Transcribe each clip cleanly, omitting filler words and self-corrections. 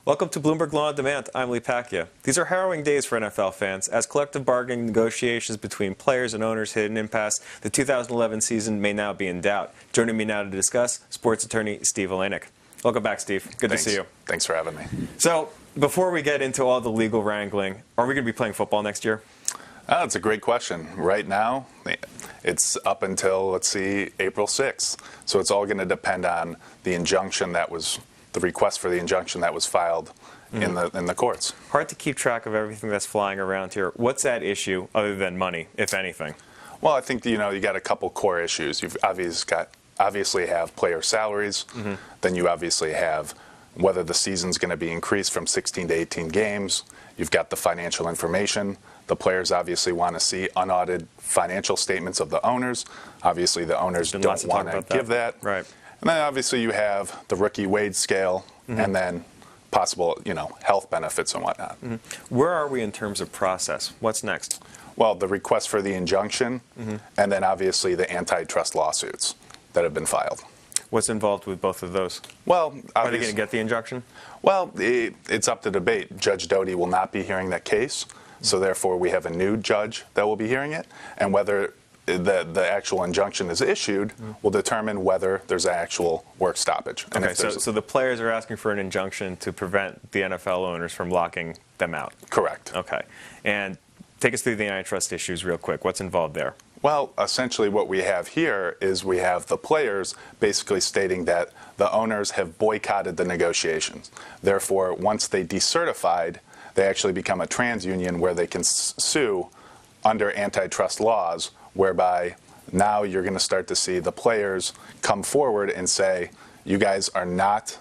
Welcome to Bloomberg Law on Demand. I'm Pacchia. These are harrowing days for NFL fans. As collective bargaining negotiations between players and owners hit an impasse, the 2011 season may now be in doubt. Joining me now to discuss, sports attorney Steve Olenick. Welcome back, Steve. Good to see you. Thanks for having me. So, before we get into all the legal wrangling, are we going to be playing football next year? That's a great question. Right now, it's up until, April 6th. So it's all going to depend on the injunction that was, the request for the injunction that was filed in the courts. Hard to keep track of everything that's flying around here. What's at issue other than money, if anything? Well, I think, you got a couple core issues. You've obviously have player salaries. Then you obviously have whether the season's going to be increased from 16 to 18 games. You've got the financial information. The players obviously want to see unaudited financial statements of the owners. Obviously, the owners don't want to give that. Right. And then obviously you have the rookie wage scale and then possible, health benefits and whatnot. Where are we in terms of process? What's next? Well, the request for the injunction and then obviously the antitrust lawsuits that have been filed. What's involved with both of those? Well, are they going to get the injunction? Well, it's up to debate. Judge Doty will not be hearing that case, so therefore we have a new judge that will be hearing it, and whether the actual injunction is issued will determine whether there's actual work stoppage. And okay, so the players are asking for an injunction to prevent the NFL owners from locking them out. Correct. Okay. And take us through the antitrust issues real quick. What's involved there? Well, essentially what we have here is we have the players basically stating that the owners have boycotted the negotiations. Therefore, once they decertified, they actually become a TransUnion where they can sue under antitrust laws, whereby now you're going to start to see the players come forward and say, you guys are not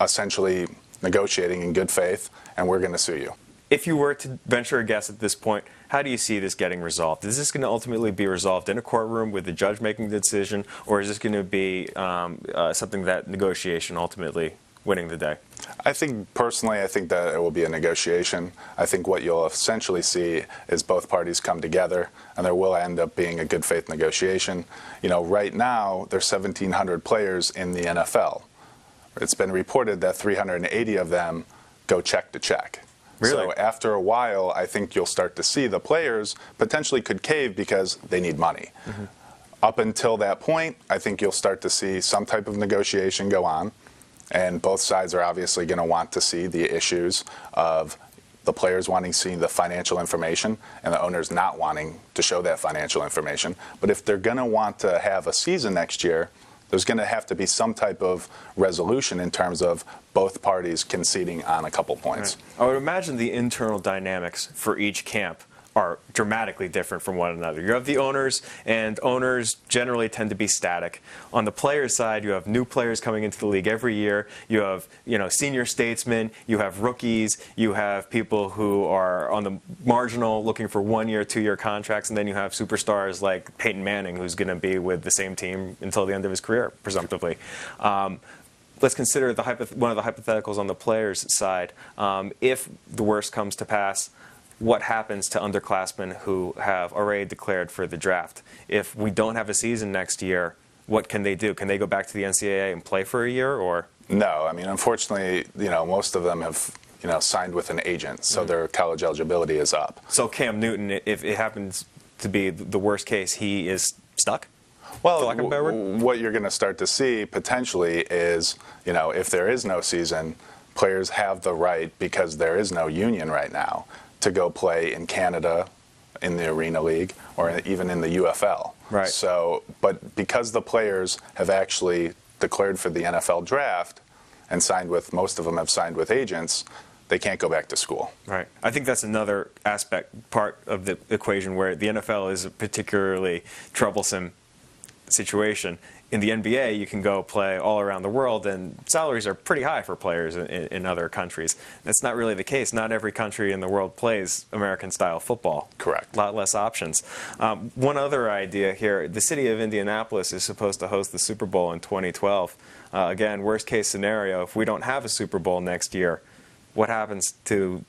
essentially negotiating in good faith, and we're going to sue you. If you were to venture a guess at this point, how do you see this getting resolved? Is this going to ultimately be resolved in a courtroom with the judge making the decision, or is this going to be something that negotiation ultimately winning the day? Personally, I think that it will be a negotiation. I think what you'll essentially see is both parties come together, and there will end up being a good faith negotiation. Right now, there's 1,700 players in the NFL. It's been reported that 380 of them go check to check. Really? So after a while, I think you'll start to see the players potentially could cave because they need money. Up until that point, I think you'll start to see some type of negotiation go on. And both sides are obviously going to want to see the issues of the players wanting to see the financial information and the owners not wanting to show that financial information. But if they're going to want to have a season next year, there's going to have to be some type of resolution in terms of both parties conceding on a couple points. Right. I would imagine the internal dynamics for each camp are dramatically different from one another. You have the owners, and owners generally tend to be static. On the players' side, you have new players coming into the league every year. You have, senior statesmen. You have rookies. You have people who are on the marginal looking for 1-year, 2-year contracts, and then you have superstars like Peyton Manning, who's going to be with the same team until the end of his career, presumptively. Let's consider one of the hypotheticals on the players' side. If the worst comes to pass, what happens to underclassmen who have already declared for the draft? If we don't have a season next year, what can they do? Can they go back to the NCAA and play for a year, or? No, unfortunately, most of them have, signed with an agent, so their college eligibility is up. So Cam Newton, if it happens to be the worst case, he is stuck? Well, what you're going to start to see potentially is, if there is no season, players have the right, because there is no union right now, to go play in Canada, in the Arena League, or even in the UFL. Right. So, but because the players have actually declared for the NFL draft and most of them have signed with agents, they can't go back to school. Right. I think that's another part of the equation where the NFL is a particularly troublesome situation. In the NBA, you can go play all around the world, and salaries are pretty high for players in other countries. That's not really the case. Not every country in the world plays American-style football. Correct. A lot less options. One other idea here, the city of Indianapolis is supposed to host the Super Bowl in 2012. Again, worst-case scenario, if we don't have a Super Bowl next year, what happens to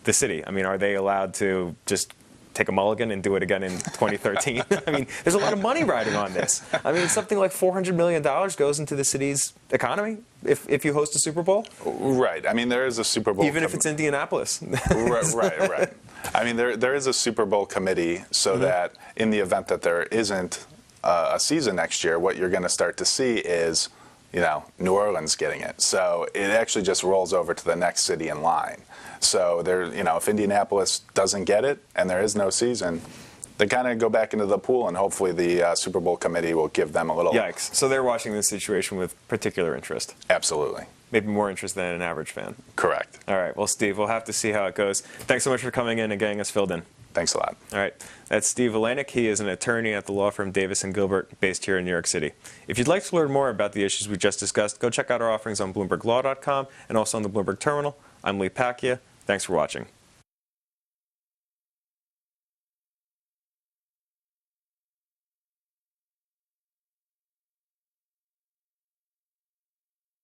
the city? Are they allowed to just take a mulligan and do it again in 2013. I mean, there's a lot of money riding on this. I mean, something like $400 million goes into the city's economy if you host a Super Bowl. Right. I mean, there is a Super Bowl. Even if it's Indianapolis. Right. I mean, there is a Super Bowl committee so that in the event that there isn't a season next year, what you're going to start to see is, New Orleans getting it. So it actually just rolls over to the next city in line. So if Indianapolis doesn't get it and there is no season, they kind of go back into the pool, and hopefully the Super Bowl committee will give them a little. Yikes. So they're watching this situation with particular interest. Absolutely. Maybe more interest than an average fan. Correct. All right. Well, Steve, we'll have to see how it goes. Thanks so much for coming in and getting us filled in. Thanks a lot. All right. That's Steve Olenick. He is an attorney at the law firm Davis Gilbert, based here in New York City. If you'd like to learn more about the issues we just discussed, go check out our offerings on BloombergLaw.com and also on the Bloomberg Terminal. I'm Pacchia. Thanks for watching.